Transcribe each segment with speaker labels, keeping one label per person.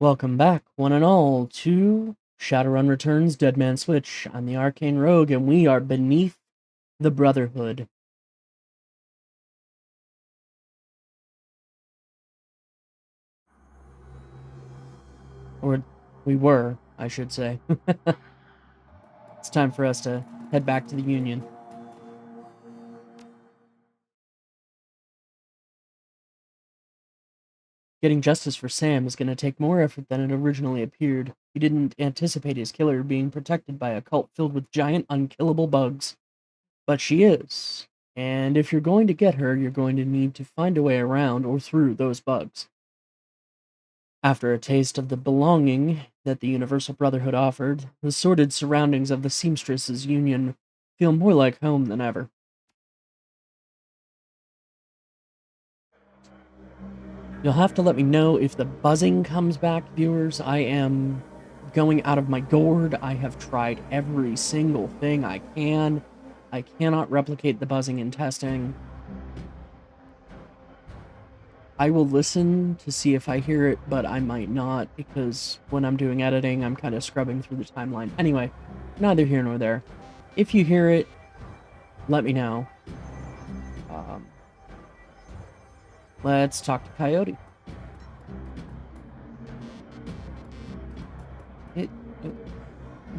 Speaker 1: Welcome back, one and all, to Shadowrun Returns Dead Man Switch. I'm the Arcane Rogue, and we are beneath the Brotherhood. Or, we were, I should say. It's time for us to head back to the Union. Getting justice for Sam is going to take more effort than it originally appeared. He didn't anticipate his killer being protected by a cult filled with giant, unkillable bugs. But she is. And if you're going to get her, you're going to need to find a way around or through those bugs. After a taste of the belonging that the Universal Brotherhood offered, the sordid surroundings of the Seamstresses' Union feel more like home than ever. You'll have to let me know if the buzzing comes back, viewers. I am going out of my gourd. I have tried every single thing I can. I cannot replicate the buzzing in testing. I will listen to see if I hear it, but I might not, because when I'm doing editing, I'm kind of scrubbing through the timeline. Anyway, neither here nor there. If you hear it, let me know. Let's talk to Coyote.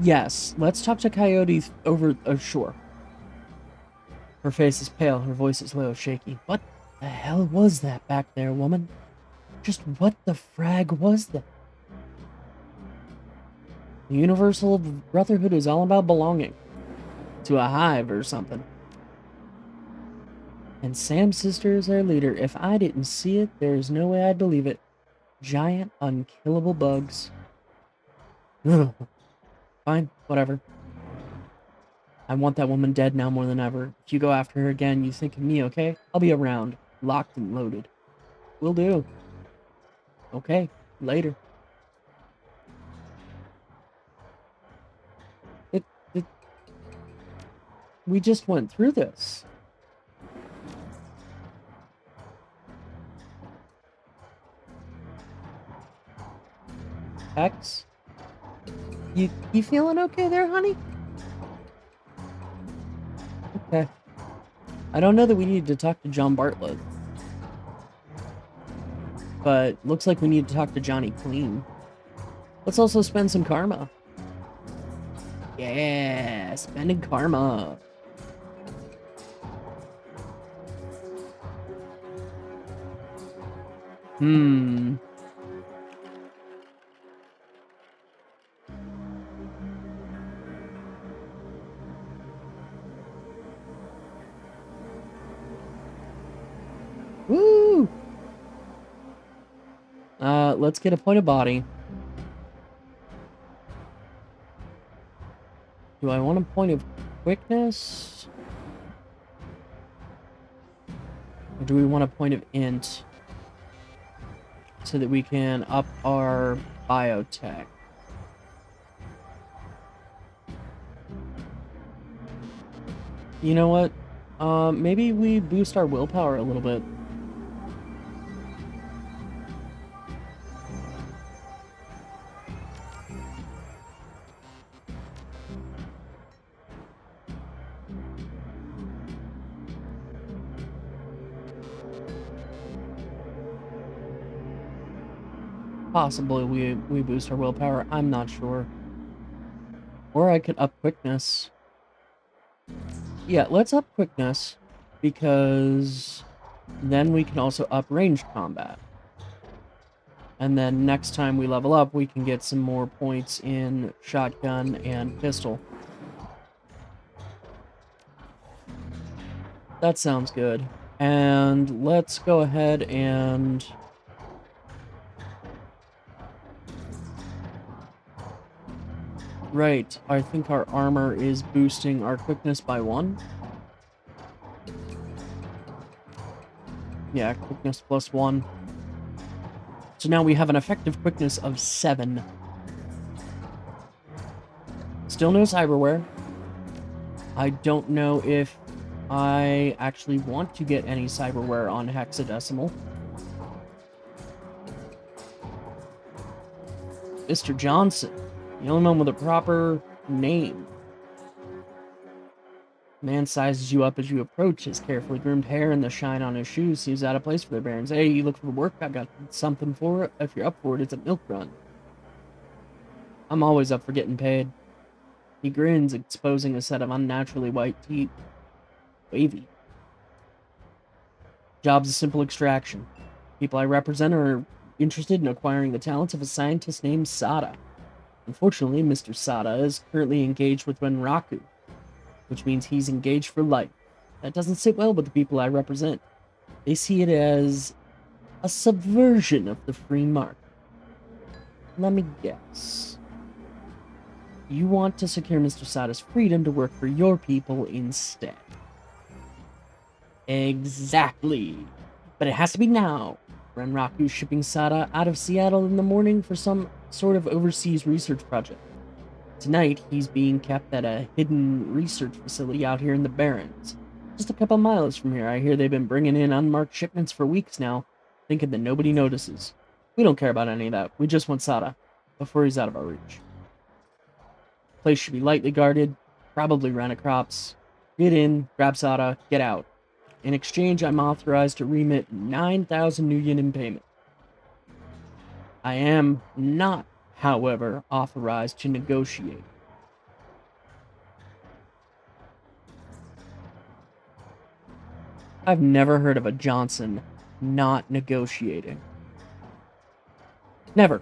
Speaker 1: Yes, let's talk to Coyote over shore. Her face is pale, her voice is low, shaky. What the hell was that back there, woman? Just what the frag was that? The Universal Brotherhood is all about belonging. To a hive or something. And Sam's sister is their leader. If I didn't see it, there is no way I'd believe it. Giant, unkillable bugs. Ugh. Fine, whatever. I want that woman dead now more than ever. If you go after her again, you think of me, okay? I'll be around, locked and loaded. Will do. Okay, later. We just went through this. Hex? You feeling okay there, honey? Okay. I don't know that we need to talk to John Bartlett. But looks like we need to talk to Johnny Clean. Let's also spend some karma. Yeah, spending karma. Woo! Let's get a point of body. Do I want a point of quickness? Or do we want a point of int? So that we can up our biotech. You know what? Maybe we boost our willpower a little bit. Possibly we boost our willpower. I'm not sure. Or I could up quickness. Yeah, let's up quickness, because then we can also up ranged combat. And then next time we level up, we can get some more points in shotgun and pistol. That sounds good. And let's go ahead and... Right, I think our armor is boosting our quickness by 1. Yeah, quickness plus 1. So now we have an effective quickness of 7. Still no cyberware. I don't know if I actually want to get any cyberware on Hexadecimal. Mr. Johnson, the only one with a proper name. Man sizes you up as you approach. His carefully groomed hair and the shine on his shoes seems out of place for the Barons. Hey, you look for work? I got something for it. If you're up for it, it's a milk run. I'm always up for getting paid. He grins, exposing a set of unnaturally white teeth. Wavy. Job's a simple extraction. People I represent are interested in acquiring the talents of a scientist named Sada. Unfortunately, Mr. Sada is currently engaged with Renraku, which means he's engaged for life. That doesn't sit well with the people I represent. They see it as a subversion of the free market. Let me guess. You want to secure Mr. Sada's freedom to work for your people instead. Exactly. But it has to be now. Renraku's shipping Sada out of Seattle in the morning for some sort of overseas research project. Tonight, he's being kept at a hidden research facility out here in the Barrens. Just a couple miles from here. I hear they've been bringing in unmarked shipments for weeks now, thinking that nobody notices. We don't care about any of that. We just want Sada, before he's out of our reach. Place should be lightly guarded, probably Renacrops. Get in, grab Sada, get out. In exchange, I'm authorized to remit 9,000 new yen in payment. I am not, however, authorized to negotiate. I've never heard of a Johnson not negotiating. Never.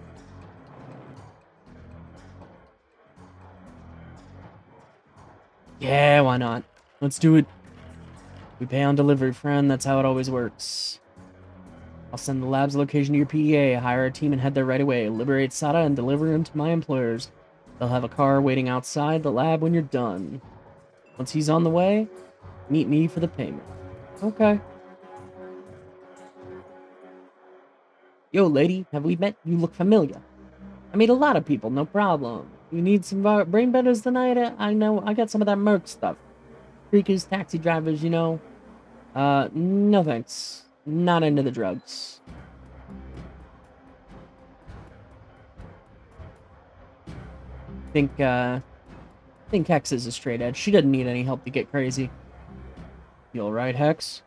Speaker 1: Yeah, why not? Let's do it. We pay on delivery, friend. That's how it always works. I'll send the lab's location to your PDA, hire a team and head there right away. Liberate Sada and deliver him to my employers. They'll have a car waiting outside the lab when you're done. Once he's on the way, meet me for the payment. Okay. Yo, lady, have we met? You look familiar. I meet a lot of people, no problem. You need some brain betters tonight? I know, I got some of that Merc stuff. Freakers, taxi drivers, you know. No thanks. Not into the drugs. Think Hex is a straight edge. She doesn't need any help to get crazy. You alright, Hex?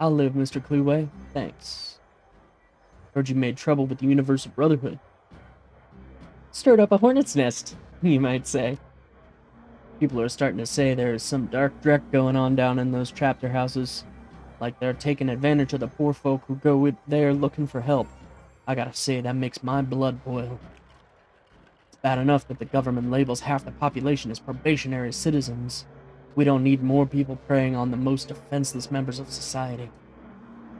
Speaker 1: I'll live, Mr. Clueway. Thanks. Heard you made trouble with the Universal Brotherhood. Stirred up a hornet's nest, you might say. People are starting to say there's some dark dreck going on down in those chapter houses. Like they're taking advantage of the poor folk who go there looking for help. I gotta say, that makes my blood boil. It's bad enough that the government labels half the population as probationary citizens. We don't need more people preying on the most defenseless members of society.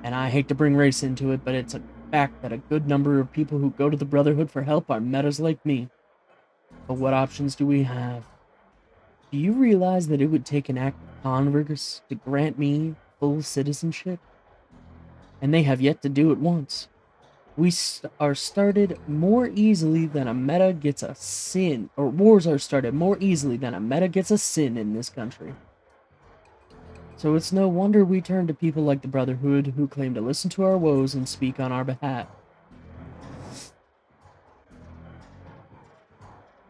Speaker 1: And I hate to bring race into it, but it's a fact that a good number of people who go to the Brotherhood for help are metas like me. But what options do we have? Do you realize that it would take an act of Congress to grant me full citizenship? And they have yet to do it once. We are started more easily than a meta gets a sin, or wars are started more easily than a meta gets a sin in this country. So it's no wonder we turn to people like the Brotherhood who claim to listen to our woes and speak on our behalf.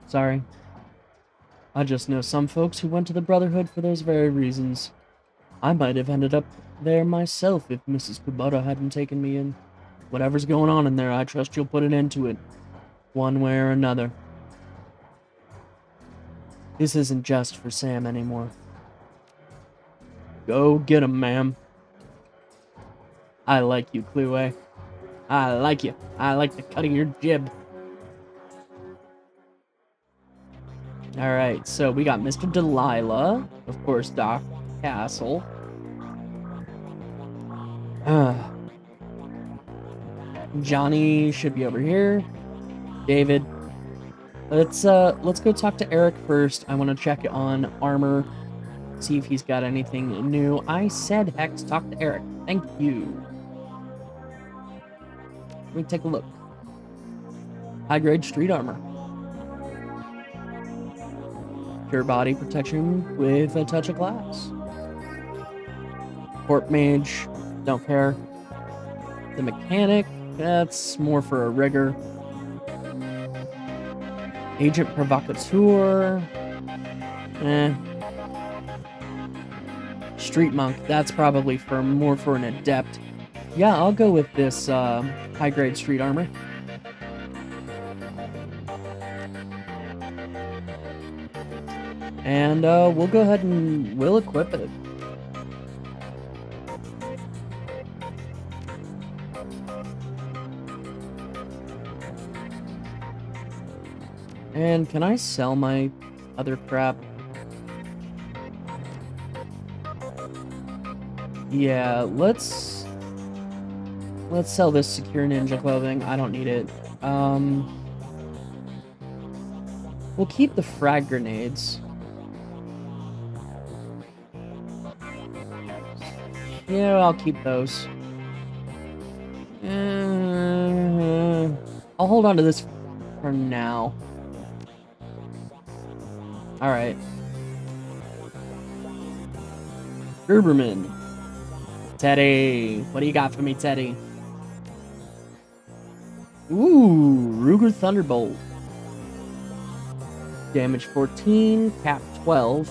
Speaker 1: Sorry. I just know some folks who went to the Brotherhood for those very reasons. I might have ended up there myself if Mrs. Kubota hadn't taken me in. Whatever's going on in there, I trust you'll put an end to it, one way or another. This isn't just for Sam anymore. Go get him, ma'am. I like you, Clueway. I like you. I like the cut of your jib. Alright, so we got Mr. Delilah. Of course, Doc Castle. Johnny should be over here. David. Let's go talk to Eric first. I want to check on armor. See if he's got anything new. I said, Hex, talk to Eric. Thank you. Let me take a look. High-grade street armor. Pure body protection with a touch of glass. Corp Mage, don't care. The mechanic, that's more for a rigor. Agent Provocateur. Street Monk. That's probably more for an adept. Yeah, I'll go with this high-grade street armor. And we'll go ahead and we'll equip it. And can I sell my other crap? Yeah, let's sell this secure ninja clothing. I don't need it. We'll keep the frag grenades. Yeah, I'll keep those. I'll hold on to this for now. Alright. Gerberman. Teddy. What do you got for me, Teddy? Ooh, Ruger Thunderbolt. Damage 14, cap 12.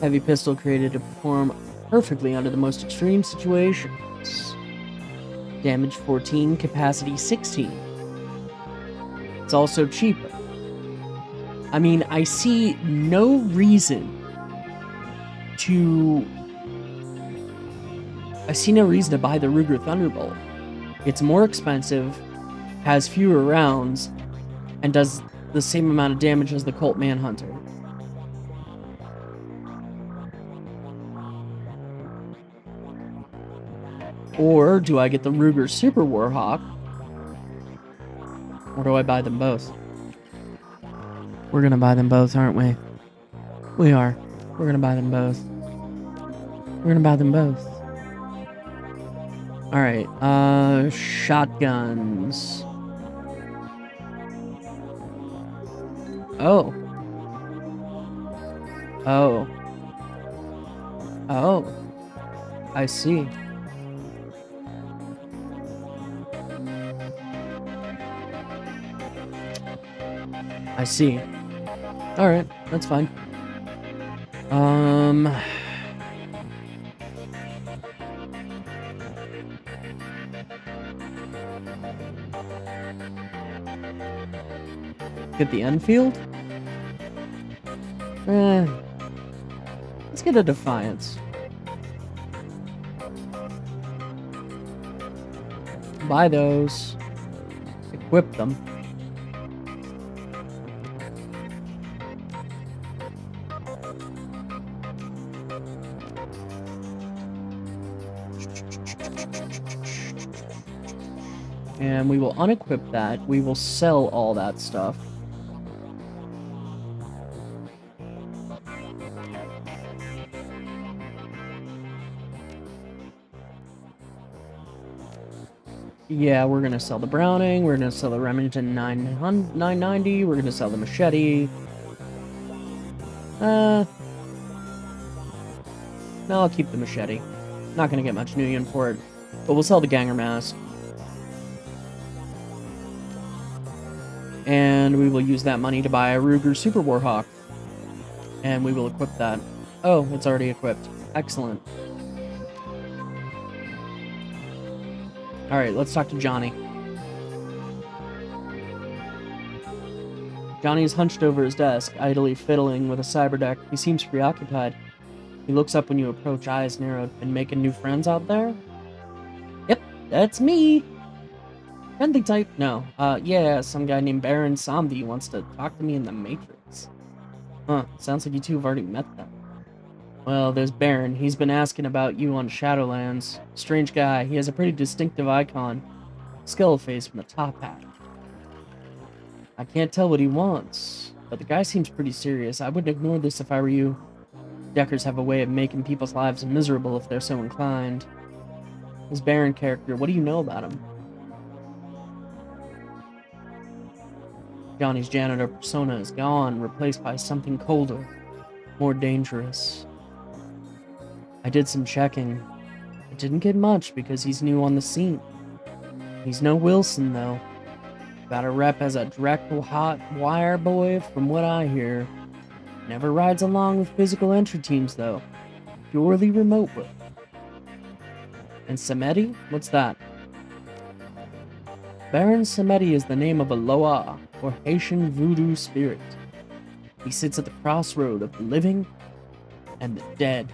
Speaker 1: Heavy pistol created to perform perfectly under the most extreme situations. Damage 14, capacity 16. It's also cheaper. I mean, I see no reason to buy the Ruger Thunderbolt. It's more expensive, has fewer rounds, and does the same amount of damage as the Colt Manhunter. Or do I get the Ruger Super Warhawk? Or do I buy them both? We're gonna buy them both, aren't we? We are. We're gonna buy them both. We're gonna buy them both. Alright, shotguns. Oh. Oh. Oh. I see. I see. Alright, that's fine. Get the Enfield? Let's get a Defiance. Buy those. Equip them. And we will unequip that. We will sell all that stuff. Yeah, we're gonna sell the Browning. We're gonna sell the Remington 990. We're gonna sell the machete. No, I'll keep the machete. Not gonna get much Nuyen for it, but we'll sell the Ganger Mask. And we will use that money to buy a Ruger Super Warhawk. And we will equip that. Oh, it's already equipped. Excellent. Alright, let's talk to Johnny. Johnny is hunched over his desk, idly fiddling with a cyber deck. He seems preoccupied. He looks up when you approach, eyes narrowed. Been making new friends out there? Yep, that's me. Friendly type? No. Yeah, some guy named Baron Samedi wants to talk to me in the Matrix. Huh, sounds like you two have already met them. Well, there's Baron. He's been asking about you on Shadowlands. Strange guy. He has a pretty distinctive icon. Skull face from the top hat. I can't tell what he wants, but the guy seems pretty serious. I wouldn't ignore this if I were you. Deckers have a way of making people's lives miserable if they're so inclined. This Baron character, what do you know about him? Johnny's janitor persona is gone, replaced by something colder, more dangerous. I did some checking. I didn't get much because he's new on the scene. He's no Wilson, though. Got a rep as a Draco hot wire boy from what I hear. Never rides along with physical entry teams though. Purely remote work. And Samedi? What's that? Baron Samedi is the name of a Loa, or Haitian voodoo spirit. He sits at the crossroad of the living and the dead.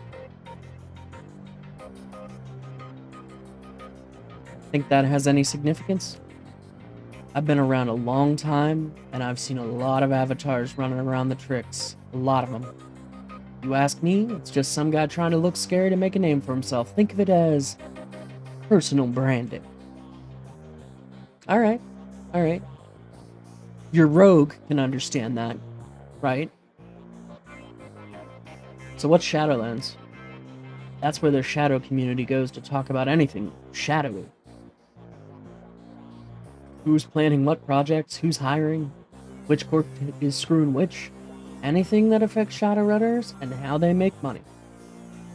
Speaker 1: Think that has any significance? I've been around a long time, and I've seen a lot of avatars running around the tricks. A lot of them. You ask me, it's just some guy trying to look scary to make a name for himself. Think of it as personal branding. Alright. Your rogue can understand that, right? So what's Shadowlands? That's where their shadow community goes to talk about anything shadowy. Who's planning what projects, who's hiring, which corp is screwing which, anything that affects Shadowrunners and how they make money.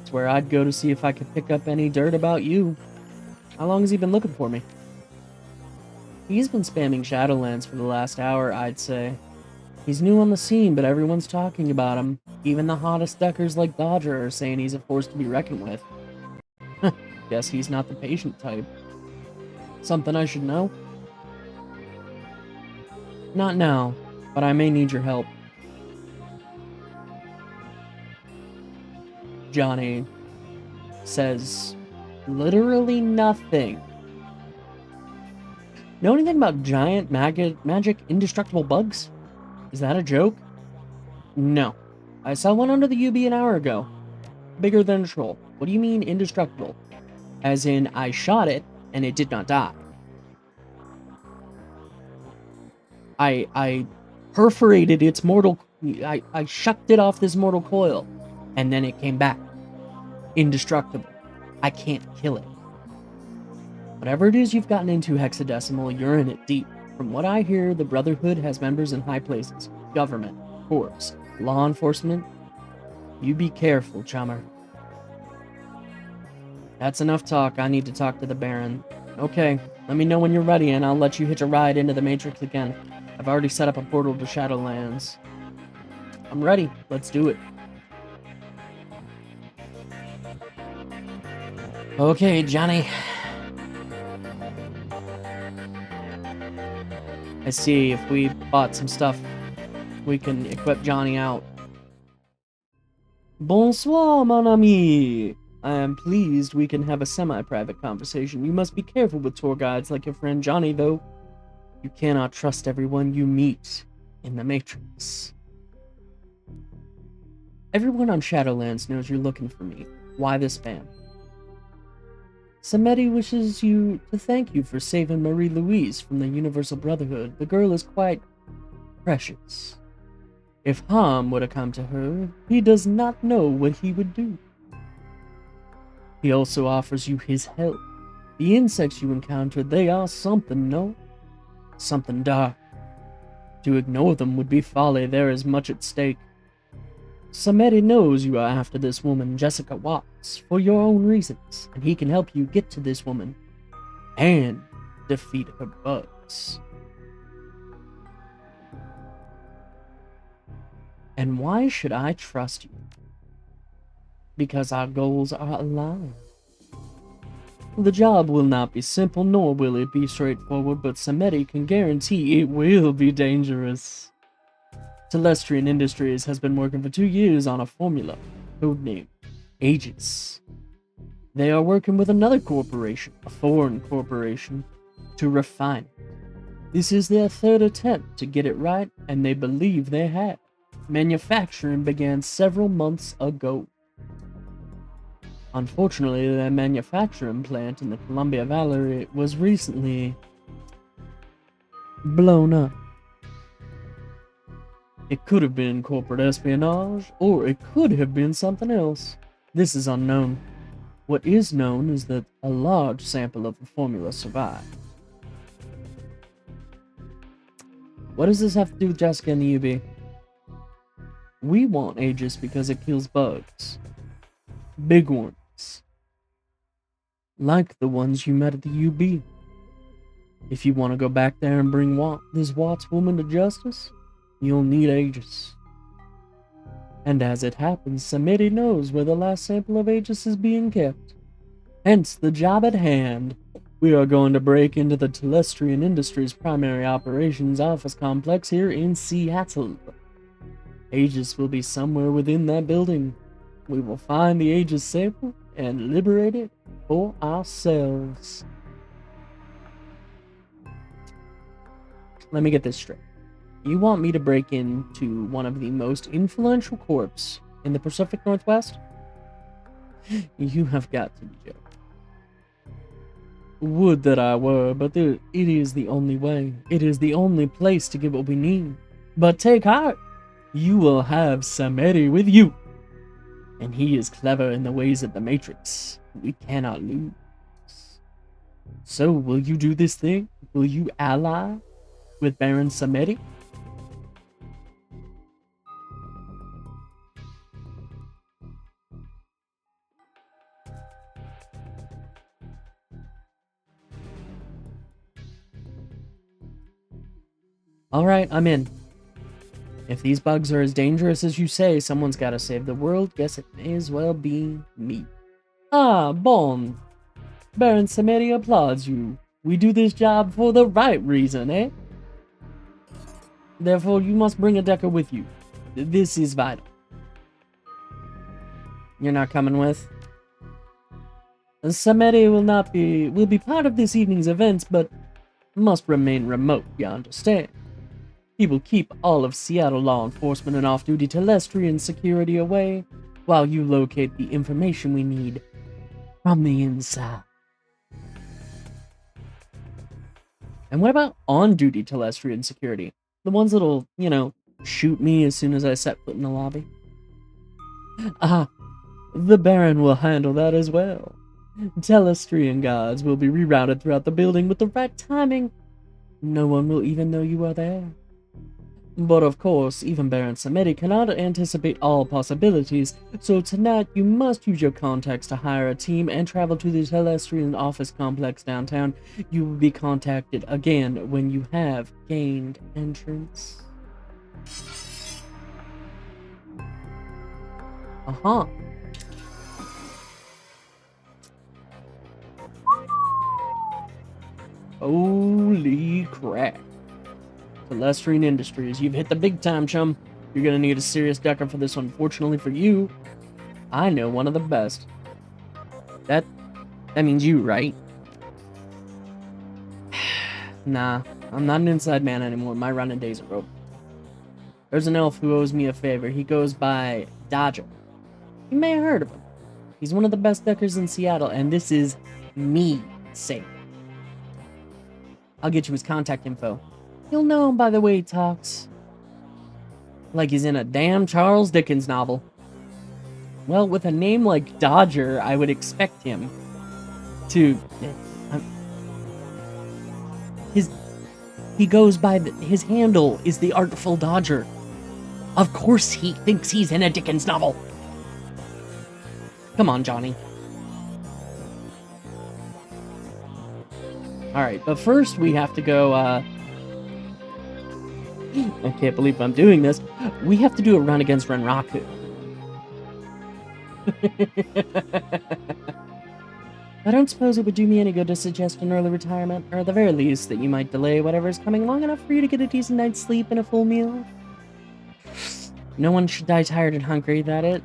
Speaker 1: It's where I'd go to see if I could pick up any dirt about you. How long has he been looking for me? He's been spamming Shadowlands for the last hour, I'd say. He's new on the scene, but everyone's talking about him. Even the hottest duckers like Dodger are saying he's a force to be reckoned with. Guess he's not the patient type. Something I should know? Not now, but I may need your help. Johnny says literally nothing. Know anything about giant magic indestructible bugs? Is that a joke? No. I saw one under the UB an hour ago. Bigger than a troll. What do you mean indestructible? As in, I shot it, and it did not die. I perforated its mortal... I shucked it off this mortal coil, and then it came back. Indestructible. I can't kill it. Whatever it is you've gotten into, Hexadecimal, you're in it deep. From what I hear, the Brotherhood has members in high places. Government, corps, law enforcement. You be careful, chummer. That's enough talk. I need to talk to the Baron. Okay, let me know when you're ready and I'll let you hitch a ride into the Matrix again. I've already set up a portal to Shadowlands. I'm ready. Let's do it. Okay, Johnny. I see. If we bought some stuff, we can equip Johnny out. Bonsoir, mon ami. I am pleased we can have a semi-private conversation. You must be careful with tour guides like your friend Johnny, though. You cannot trust everyone you meet in the Matrix. Everyone on Shadowlands knows you're looking for me. Why this spam? Samedi wishes you to thank you for saving Marie-Louise from the Universal Brotherhood. The girl is quite precious. If harm were to come to her, he does not know what he would do. He also offers you his help. The insects you encountered, they are something, no? Something dark. To ignore them would be folly. There is much at stake. Samedi knows you are after this woman, Jessica Watts, for your own reasons, and he can help you get to this woman and defeat her bugs. And why should I trust you? Because our goals are aligned. The job will not be simple, nor will it be straightforward, but Samedi can guarantee it will be dangerous. Telestrian Industries has been working for 2 years on a formula, codenamed Aegis. They are working with another corporation, a foreign corporation, to refine it. This is their 3rd attempt to get it right, and they believe they have. Manufacturing began several months ago. Unfortunately, their manufacturing plant in the Columbia Valley was recently blown up. It could have been corporate espionage, or it could have been something else. This is unknown. What is known is that a large sample of the formula survived. What does this have to do with Jessica and the UB? We want Aegis because it kills bugs. Big ones. Like the ones you met at the UB. If you want to go back there and bring this Watts woman to justice, you'll need Aegis. And as it happens, Samedi knows where the last sample of Aegis is being kept. Hence the job at hand. We are going to break into the Telestrian Industries primary operations office complex here in Seattle. Aegis will be somewhere within that building. We will find the Aegis sample and liberate it for ourselves. Let me get this straight. You want me to break into one of the most influential corps in the Pacific Northwest? You have got to be joking. Would that I were, but it is the only way. It is the only place to get what we need. But take heart. You will have Samedi with you. And he is clever in the ways of the Matrix. We cannot lose. So, will you do this thing? Will you ally with Baron Samedi? Alright, I'm in. If these bugs are as dangerous as you say, someone's gotta save the world. Guess it may as well be me. Ah, bon. Baron Samedi applauds you. We do this job for the right reason, eh? Therefore, you must bring a Decker with you. This is vital. You're not coming with? Samedi will be part of this evening's events, but must remain remote, you understand? He will keep all of Seattle law enforcement and off-duty Telestrian security away, while you locate the information we need from the inside. And what about on-duty Telestrian security? The ones that'll, shoot me as soon as I set foot in the lobby? Ah, the Baron will handle that as well. Telestrian guards will be rerouted throughout the building with the right timing. No one will even know you are there. But of course, even Baron Samedi cannot anticipate all possibilities, so tonight you must use your contacts to hire a team and travel to the Telestrian office complex downtown. You will be contacted again when you have gained entrance. Uh-huh. Holy crap. Telestrian Industries, you've hit the big time, chum. You're gonna need a serious Decker for this one. Fortunately for you, I know one of the best. That means you, right? Nah, I'm not an inside man anymore. My running days are over. There's an elf who owes me a favor. He goes by Dodger. You may have heard of him. He's one of the best Deckers in Seattle, and this is me saying it. I'll get you his contact info. You'll know him by the way he talks. Like he's in a damn Charles Dickens novel. Well, with a name like Dodger, I would expect him to... He goes by... his handle is the Artful Dodger. Of course he thinks he's in a Dickens novel. Come on, Johnny. Alright, but first we have to go, I can't believe I'm doing this. We have to do a run against Renraku. I don't suppose it would do me any good to suggest an early retirement, or at the very least that you might delay whatever's coming long enough for you to get a decent night's sleep and a full meal. No one should die tired and hungry, that it?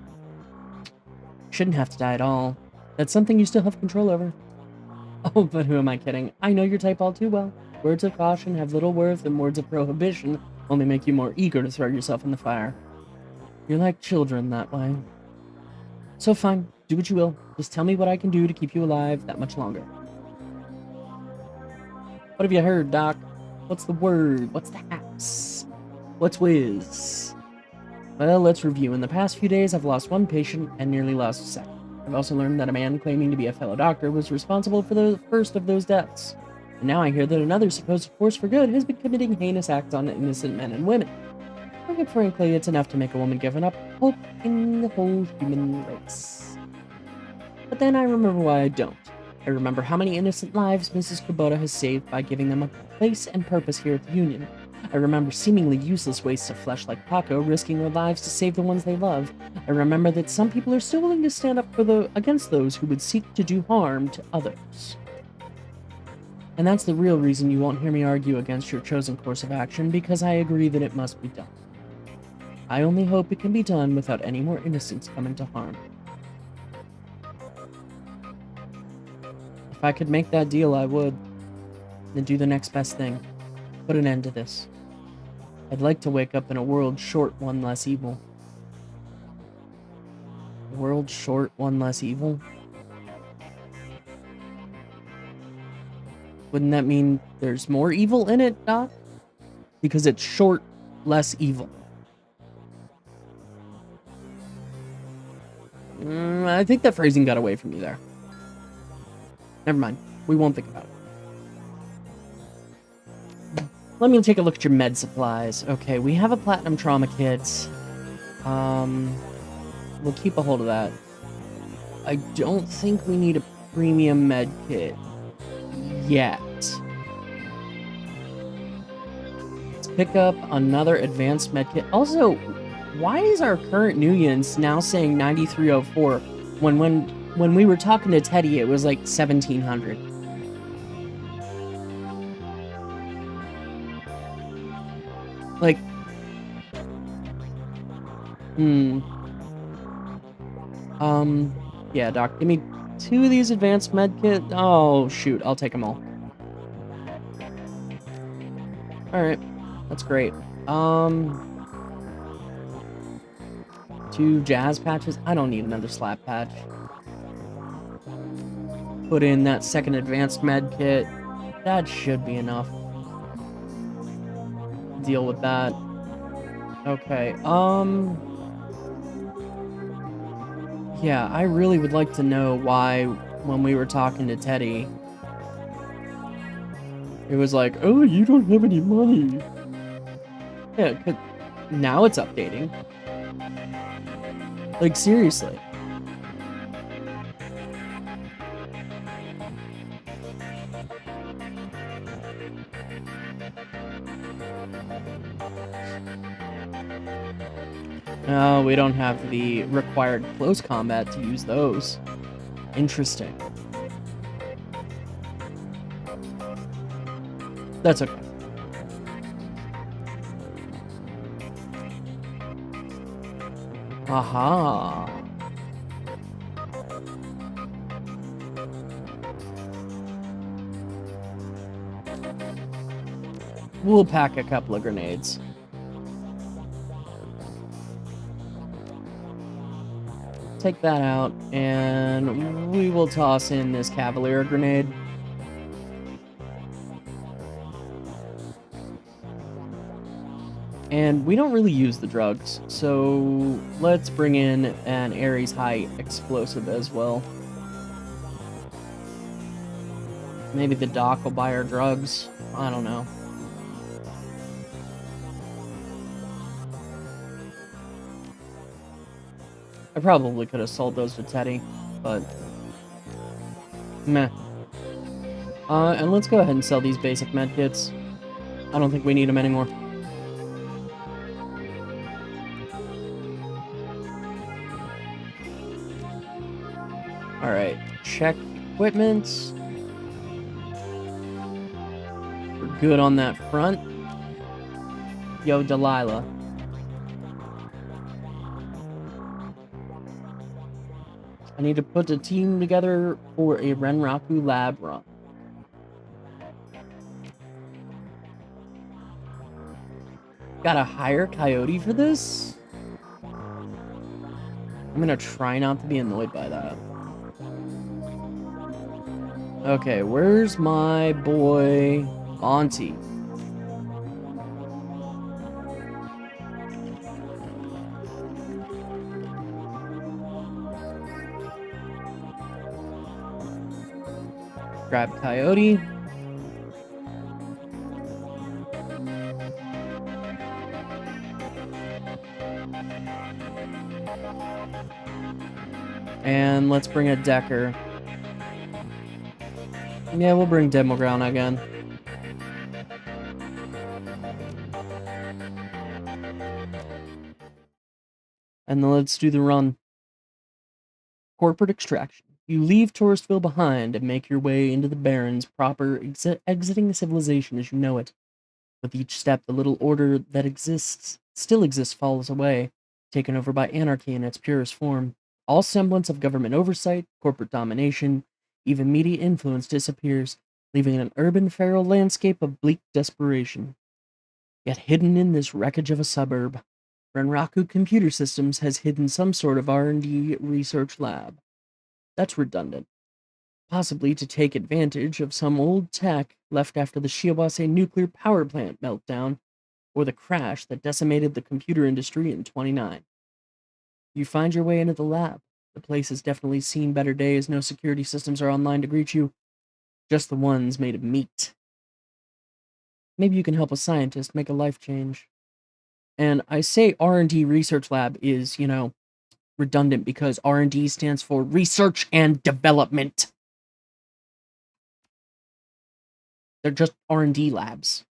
Speaker 1: Shouldn't have to die at all. That's something you still have control over. Oh, but who am I kidding? I know your type all too well. Words of caution have little worth, and words of prohibition only make you more eager to throw yourself in the fire. You're like children that way. So fine, do what you will. Just tell me what I can do to keep you alive that much longer. What have you heard, Doc? What's the word? What's the haps? What's whiz? Well, let's review. In the past few days, I've lost one patient and nearly lost a second. I've also learned that a man claiming to be a fellow doctor was responsible for the first of those deaths. And now I hear that another supposed force for good has been committing heinous acts on innocent men and women. And frankly, it's enough to make a woman give up hope in the whole human race. But then I remember why I don't. I remember how many innocent lives Mrs. Kubota has saved by giving them a place and purpose here at the Union. I remember seemingly useless wastes of flesh like Paco risking their lives to save the ones they love. I remember that some people are still willing to stand up against those who would seek to do harm to others. And that's the real reason you won't hear me argue against your chosen course of action, because I agree that it must be done. I only hope it can be done without any more innocents coming to harm. If I could make that deal, I would. Then do the next best thing. Put an end to this. I'd like to wake up in a world short one less evil. World short one less evil? Wouldn't that mean there's more evil in it, Doc? Because it's short less evil. I think that phrasing got away from you there. Never mind. We won't think about it. Let me take a look at your med supplies. Okay, we have a platinum trauma kit. We'll keep a hold of that. I don't think we need a premium med kit yet. Let's pick up another advanced med kit. Also, why is our current Nuyans now saying 9304 when we were talking to Teddy it was like 1700? Like, yeah, Doc, give me 2 of these advanced med kit. Oh, shoot, I'll take them all. Alright, that's great. 2 jazz patches. I don't need another slap patch. Put in that second advanced med kit. That should be enough. Deal with that. Okay, yeah, I really would like to know why, when we were talking to Teddy, it was like, oh, you don't have any money. Yeah, 'cause now it's updating. Like, seriously. No, we don't have the required close combat to use those. Interesting. That's okay. Aha. We'll pack a couple of grenades. Take that out, and we will toss in this Cavalier grenade. And we don't really use the drugs, so let's bring in an Ares High explosive as well. Maybe the doc will buy our drugs. I don't know. I probably could have sold those to Teddy, but meh. And let's go ahead and sell these basic medkits. I don't think we need them anymore. Alright, check equipment. We're good on that front. Yo, Delilah. I need to put a team together for a Renraku lab run. Gotta hire Coyote for this? I'm gonna try not to be annoyed by that. Okay, where's my boy Monty? Grab Coyote. And let's bring a Decker. Yeah, we'll bring Demo Ground again. And then let's do the run. Corporate extraction. You leave Touristville behind and make your way into the Barrens proper, exiting civilization as you know it. With each step, the little order that still exists, falls away, taken over by anarchy in its purest form. All semblance of government oversight, corporate domination, even media influence disappears, leaving an urban feral landscape of bleak desperation. Yet hidden in this wreckage of a suburb, Renraku Computer Systems has hidden some sort of R&D research lab. That's redundant. Possibly to take advantage of some old tech left after the Shiawase nuclear power plant meltdown or the crash that decimated the computer industry in 29. You find your way into the lab. The place has definitely seen better days. No security systems are online to greet you, just the ones made of meat. Maybe you can help a scientist make a life change. And I say R&D research lab is, redundant because R&D stands for research and development. They're just R&D labs.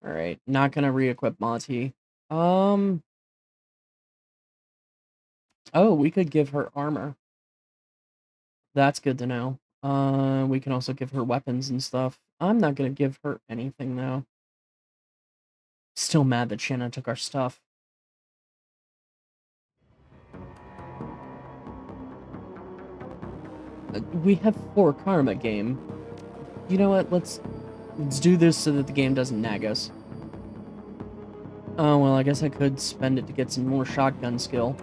Speaker 1: Alright, not gonna re-equip Monty. Oh, we could give her armor. That's good to know. We can also give her weapons and stuff. I'm not gonna give her anything, though. Still mad that Shanna took our stuff. We have 4 karma game. You know what? Let's do this so that the game doesn't nag us. Oh, well, I guess I could spend it to get some more shotgun skill.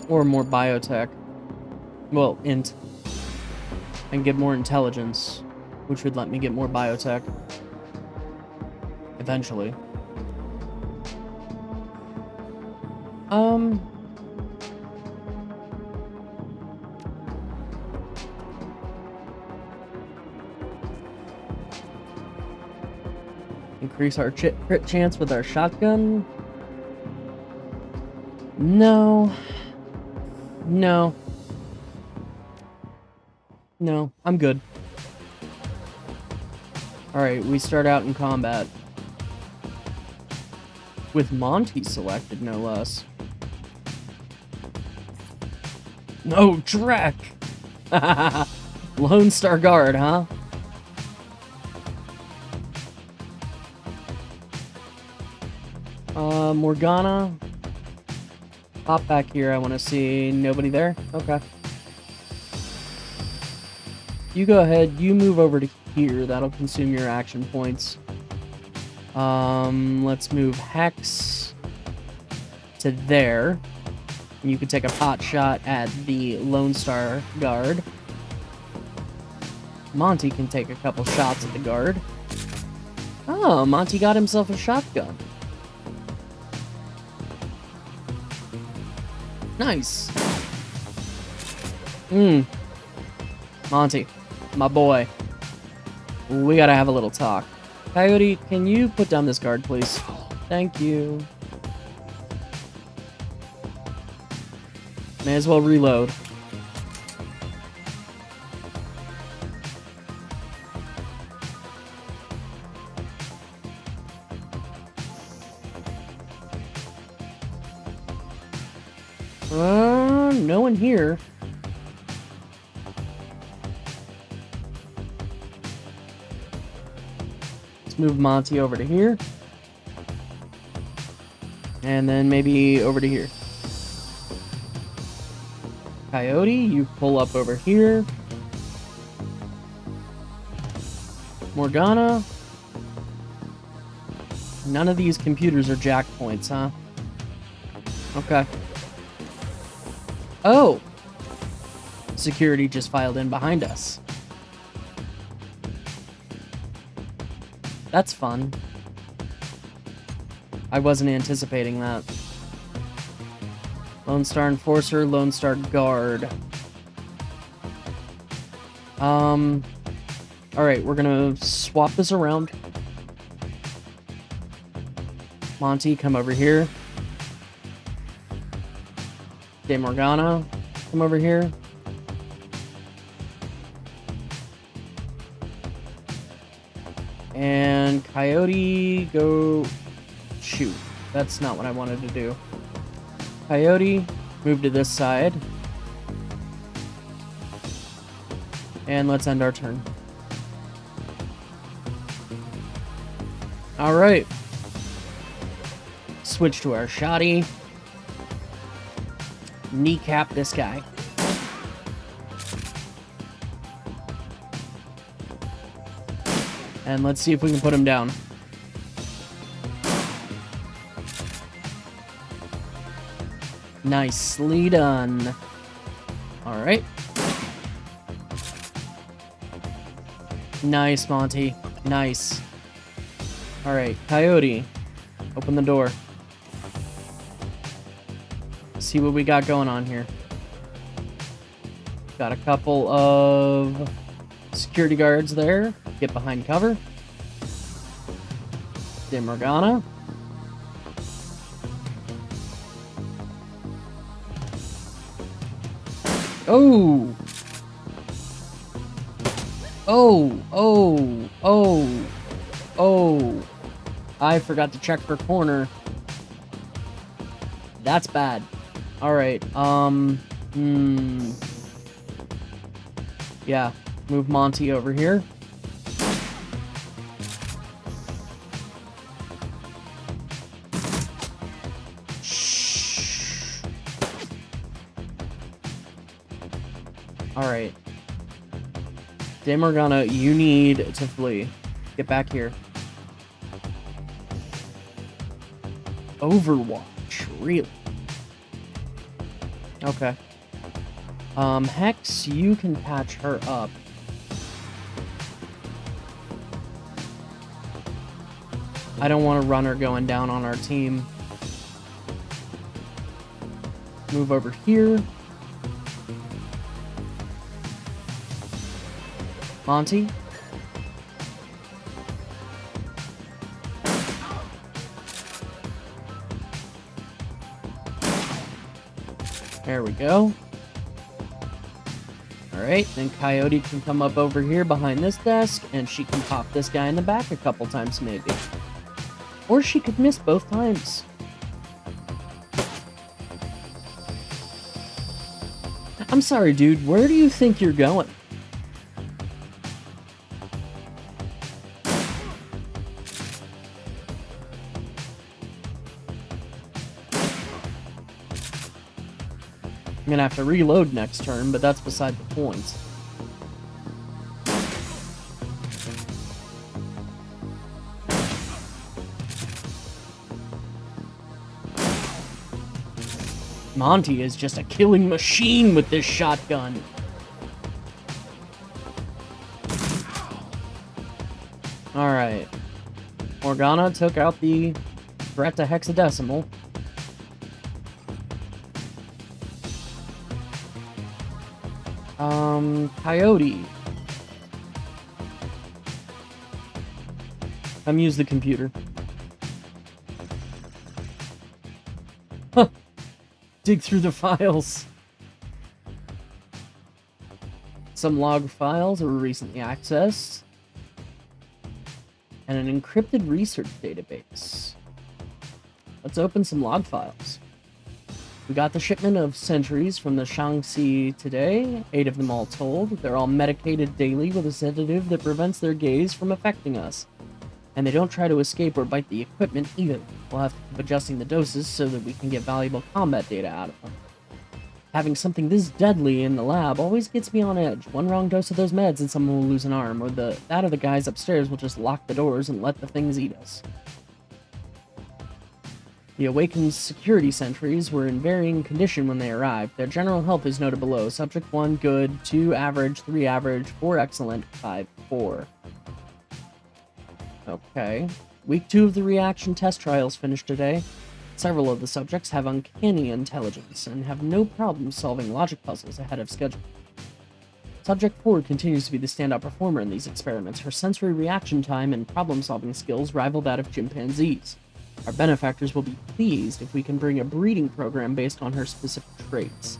Speaker 1: Or more biotech. Well, int. And get more intelligence, which would let me get more biotech. Eventually. Increase our crit chance with our shotgun? No. No. No, I'm good. Alright, we start out in combat. With Monty selected, no less. No, Drek! Lone Star Guard, huh? Morgana. Pop back here, I want to see. Nobody there? Okay. You go ahead, you move over to here. That'll consume your action points. Let's move Hex to there. And you can take a pot shot at the Lone Star Guard. Monty can take a couple shots at the guard. Oh, Monty got himself a shotgun. Nice. Monty, my boy. We gotta have a little talk. Coyote, can you put down this guard, please? Thank you. May as well reload. No one here. Let's move Monty over to here. And then maybe over to here. Coyote, you pull up over here. Morgana. None of these computers are jack points, huh? Okay. Oh! Security just filed in behind us. That's fun. I wasn't anticipating that. Lone Star Enforcer, Lone Star Guard. Alright, we're gonna swap this around. Monty, come over here. De Morgana, come over here. And Coyote, go... Shoot, that's not what I wanted to do. Coyote, move to this side. And let's end our turn. Alright. Switch to our shoddy. Kneecap this guy. And let's see if we can put him down. Nicely done. Alright. Nice, Monty. Nice. Alright, Coyote. Open the door. See what we got going on here. Got a couple of security guards there. Get behind cover. De Morgana. Oh! Oh! Oh! Oh! Oh! I forgot to check for corner. That's bad. Alright, yeah, move Monty over here. Shh. Alright. De Morgana, you need to flee. Get back here. Overwatch, really? Okay. Hex, you can patch her up. I don't want a runner going down on our team. Move over here. Monty. There we go. Alright, then Coyote can come up over here behind this desk, and she can pop this guy in the back a couple times, maybe. Or she could miss both times. I'm sorry, dude, where do you think you're going? I'm gonna have to reload next turn, but that's beside the point. Monty is just a killing machine with this shotgun. Alright. Morgana took out the threat to Hexadecimal. Coyote. Come use the computer. Huh. Dig through the files. Some log files were recently accessed. And an encrypted research database. Let's open some log files. We got the shipment of sentries from the Shaanxi today, 8 of them all told. They're all medicated daily with a sedative that prevents their gaze from affecting us. And they don't try to escape or bite the equipment either. We'll have to keep adjusting the doses so that we can get valuable combat data out of them. Having something this deadly in the lab always gets me on edge. One wrong dose of those meds and someone will lose an arm, or that of the guys upstairs will just lock the doors and let the things eat us. The awakened security sentries were in varying condition when they arrived. Their general health is noted below. Subject 1, good. 2, average. 3, average. 4, excellent. 5, poor. Okay. Week 2 of the reaction test trials finished today. Several of the subjects have uncanny intelligence and have no problem solving logic puzzles ahead of schedule. Subject 4 continues to be the standout performer in these experiments. Her sensory reaction time and problem-solving skills rival that of chimpanzees. Our benefactors will be pleased if we can bring a breeding program based on her specific traits.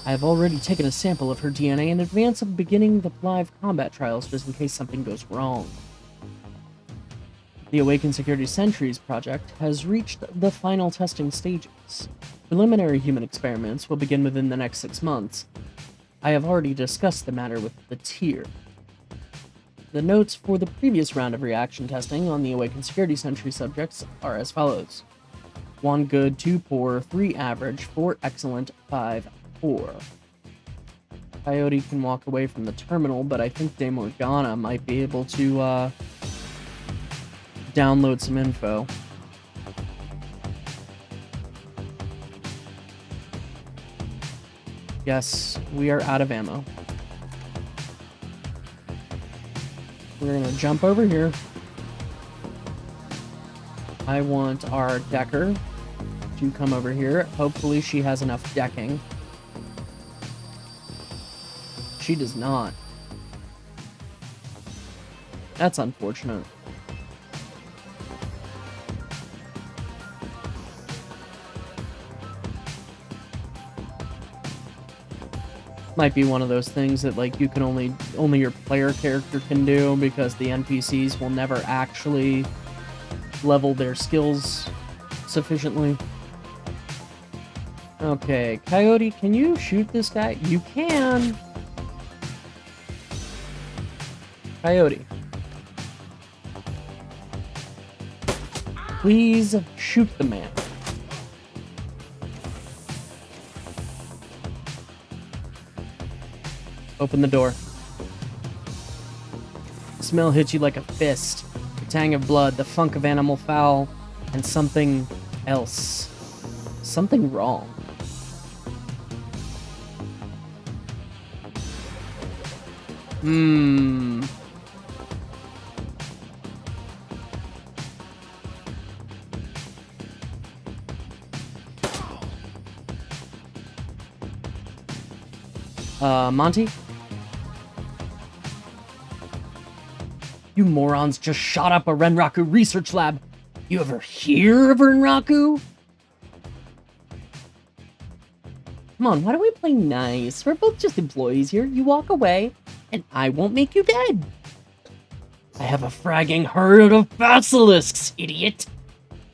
Speaker 1: I have already taken a sample of her DNA in advance of beginning the live combat trials, just in case something goes wrong. The Awakened Security Sentries project has reached the final testing stages. Preliminary human experiments will begin within the next 6 months. I have already discussed the matter with the tier. The notes for the previous round of reaction testing on the Awakened Security Sentry subjects are as follows. 1 good, 2 poor, 3 average, 4 excellent, 5 poor. Coyote can walk away from the terminal, but I think De Morgana might be able to download some info. Yes, we are out of ammo. We're gonna jump over here. I want our decker to come over here. Hopefully she has enough decking. She does not. That's unfortunate. Might be one of those things that like you can only your player character can do, because the NPCs will never actually level their skills sufficiently. Okay, Coyote, can you shoot this guy? You can! Coyote. Please shoot the man. Open the door. The smell hits you like a fist. The tang of blood, the funk of animal fowl, and something else. Something wrong. Monty? You morons just shot up a Renraku research lab. You ever hear of Renraku? Come on, why don't we play nice? We're both just employees here. You walk away, and I won't make you dead. I have a fragging herd of basilisks, idiot.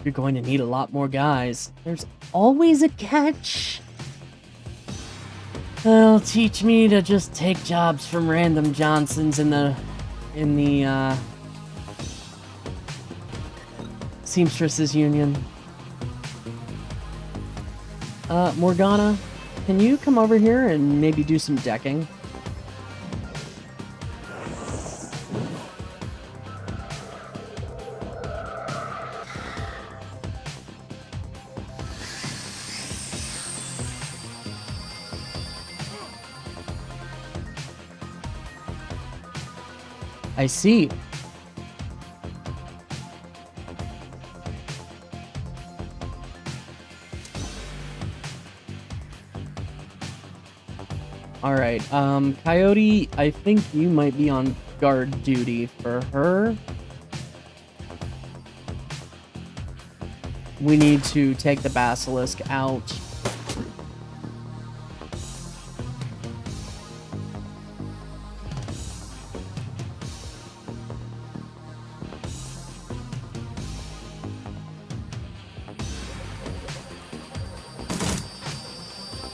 Speaker 1: You're going to need a lot more guys. There's always a catch. They'll teach me to just take jobs from random Johnsons in the Seamstresses Union. Morgana, can you come over here and maybe do some decking? I see. Alright, Coyote, I think you might be on guard duty for her. We need to take the basilisk out.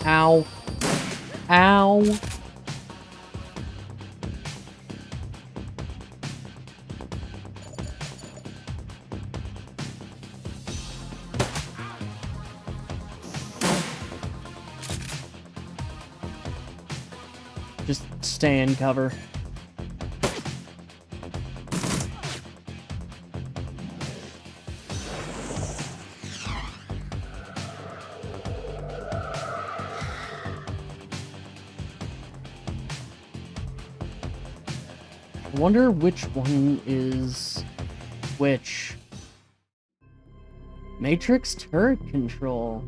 Speaker 1: Ow. Ow. Just stay in cover. I wonder which one is which. Matrix turret control.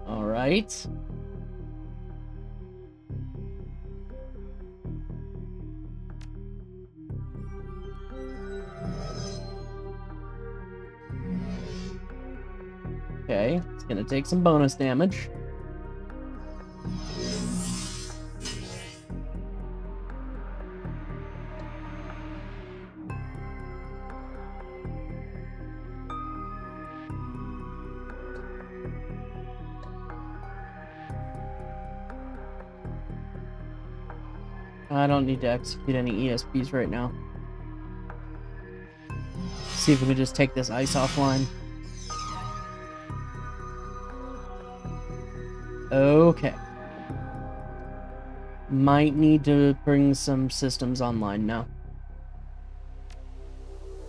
Speaker 1: All right. Okay, it's gonna take some bonus damage. I don't need to execute any ESPs right now. See if we can just take this ice offline. Okay. Might need to bring some systems online now.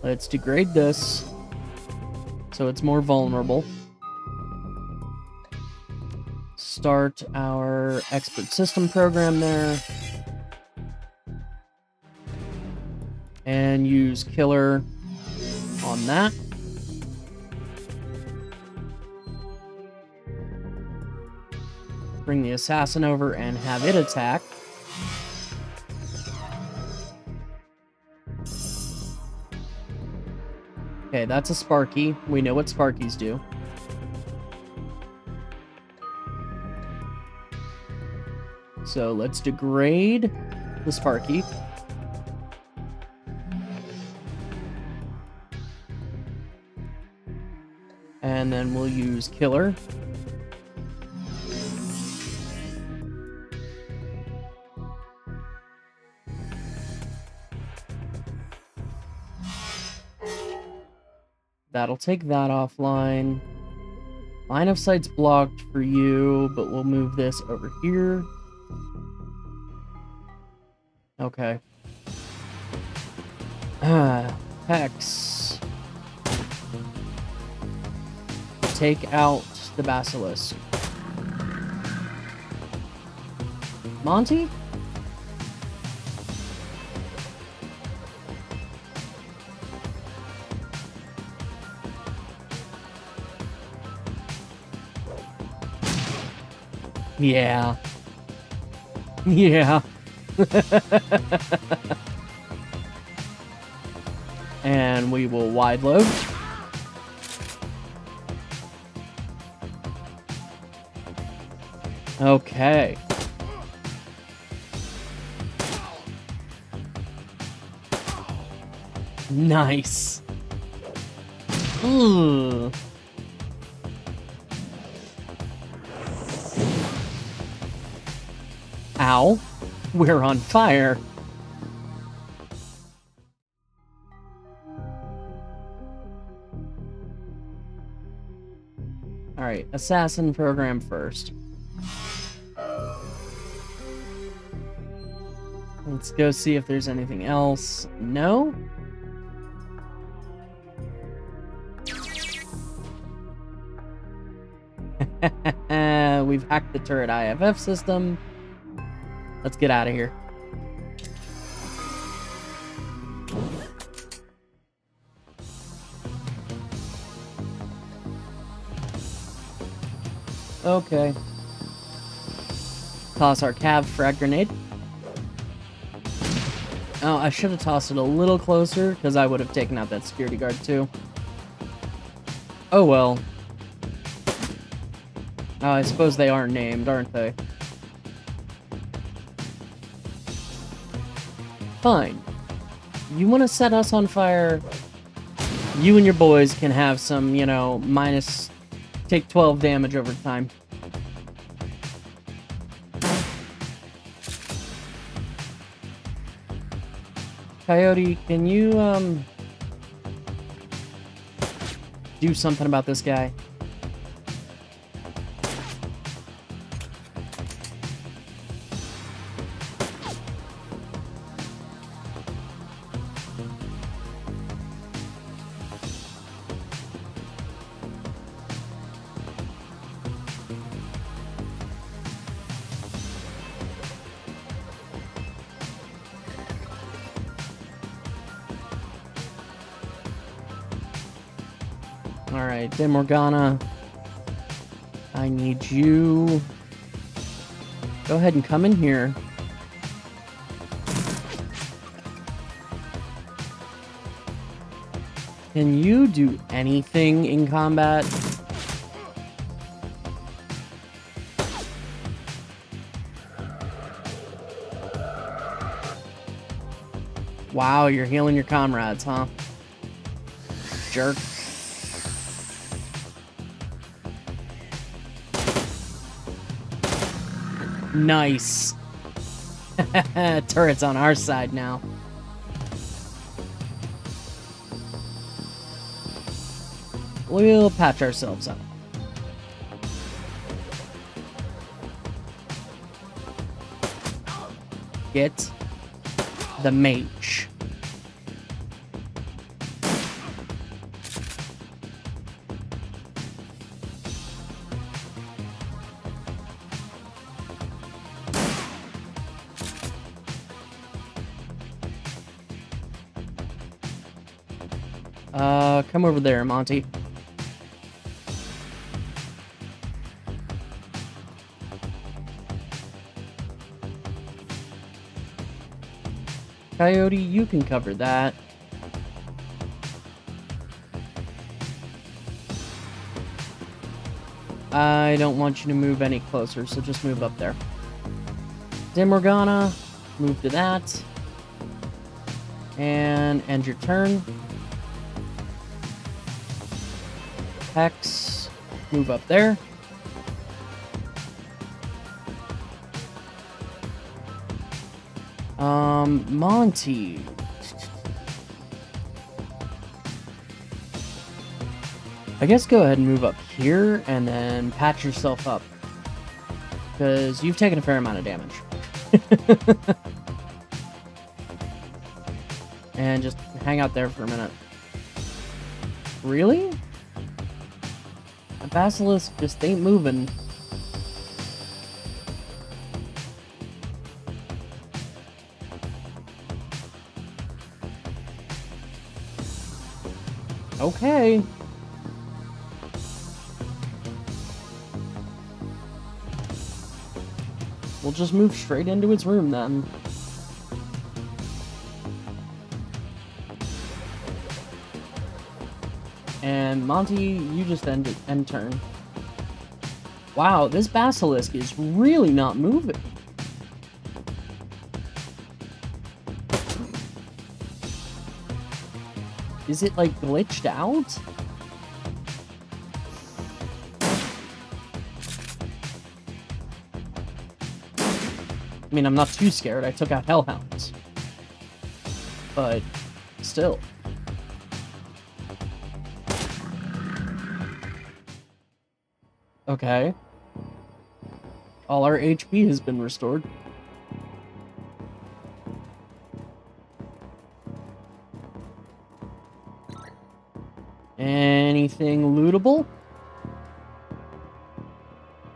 Speaker 1: Let's degrade this so it's more vulnerable. Start our expert system program there. And use killer on that. Bring the assassin over and have it attack. Okay, that's a Sparky. We know what Sparkies do. So let's degrade the Sparky. And then we'll use killer. That'll take that offline. Line of sight's blocked for you, but we'll move this over here. Okay. Hex. Take out the basilisk. Monty? Yeah. Yeah. And we will wide load. Okay. Nice. Ugh. Ow. We're on fire. Alright, assassin program first. Let's go see if there's anything else. No? We've hacked the turret IFF system. Let's get out of here. Okay. Toss our cav frag grenade. Oh, I should have tossed it a little closer, because I would have taken out that security guard too. Oh well. Oh, I suppose they aren't named, aren't they? Fine. You want to set us on fire? You and your boys can have some, you know, take 12 damage over time. Coyote, can you, do something about this guy? Alright, De Morgana. I need you. Go ahead and come in here. Can you do anything in combat? Wow, you're healing your comrades, huh? Jerk. Nice. Turret's on our side now. We'll patch ourselves up. Get the mage. Come over there, Monty. Coyote, you can cover that. I don't want you to move any closer, so just move up there. Demorgana, move to that. And end your turn. Hex, move up there. Monty. I guess go ahead and move up here and then patch yourself up. Because you've taken a fair amount of damage. And just hang out there for a minute. Really? The basilisk just ain't moving. Okay. We'll just move straight into its room then. And Monty, you just end turn. Wow, this basilisk is really not moving. Is it, like, glitched out? I mean, I'm not too scared. I took out hellhounds. But, still. Okay. All our HP has been restored. Anything lootable?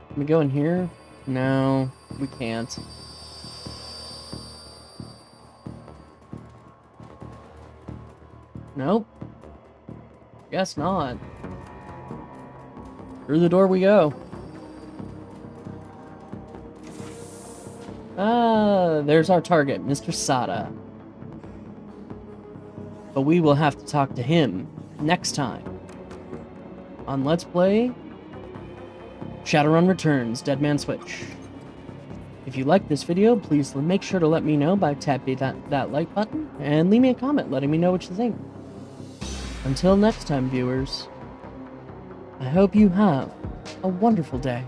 Speaker 1: Can we go in here? No, we can't. Nope. Guess not. Through the door we go. Ah, there's our target, Mr. Sada. But we will have to talk to him next time on Let's Play Shadowrun Returns, Dead Man Switch. If you like this video, please make sure to let me know by tapping that like button, and leave me a comment letting me know what you think. Until next time, viewers, I hope you have a wonderful day.